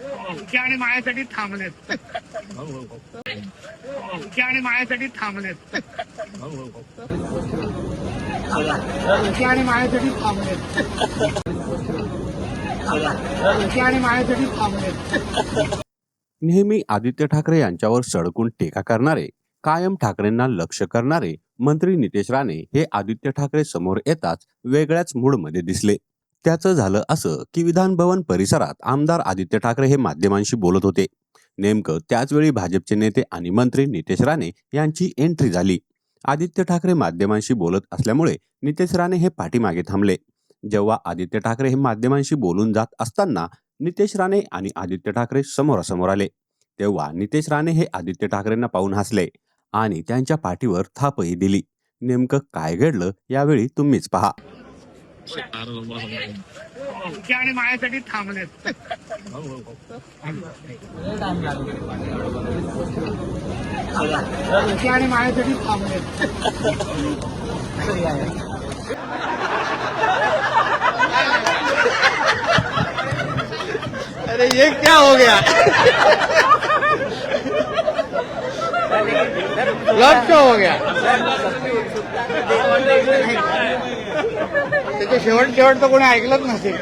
उके आणि मायासाठी थांबलेत. उके आणि मायासाठी थांबलेत. उके आणि मायासाठी थांबलेत. उके आणि मायासाठी थांबलेत. नेहमी आदित्य ठाकरे यांच्यावर सडकून टीका करणारे, कायम ठाकरेंना लक्ष करणारे मंत्री नितेश राणे हे आदित्य ठाकरे समोर येताच वेगळ्याच मूडमध्ये दिसले. त्याचं झालं असं की विधान भवन परिसरात आमदार आदित्य ठाकरे हे माध्यमांशी बोलत होते. नेमकं त्याच वेळी भाजपचे नेते आणि मंत्री नितेश राणे यांची एंट्री झाली. आदित्य ठाकरे माध्यमांशी बोलत असल्यामुळे नितेश राणे हे पाठीमागे थांबले. जेव्हा आदित्य ठाकरे हे माध्यमांशी बोलून जात असताना नितेश राणे आणि आदित्य ठाकरे समोरासमोर आले. तेव्हा नितेश राणे हे आदित्य ठाकरेंना पाहून हसले आणि त्यांच्या पाठीवर थापही दिली. नेमकं काय घडलं यावेळी तुम्हीच पहा. उके आणि मायासाठी थांबलेत. उके आणि मायासाठी थांबलेत. अरे ये क्या हो गया? लॉक क्यों हो गया? त्याचे शेवट तर कोणी ऐकलंच नसेल.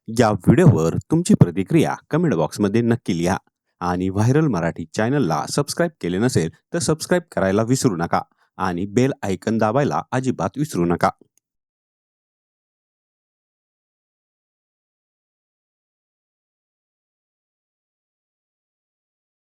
या व्हिडिओवर तुमची प्रतिक्रिया कमेंट बॉक्समध्ये नक्की लिहा आणि व्हायरल मराठी चॅनलला सबस्क्राईब केले नसेल तर सबस्क्राईब करायला विसरू नका आणि बेल आयकन दाबायला अजिबात विसरू नका.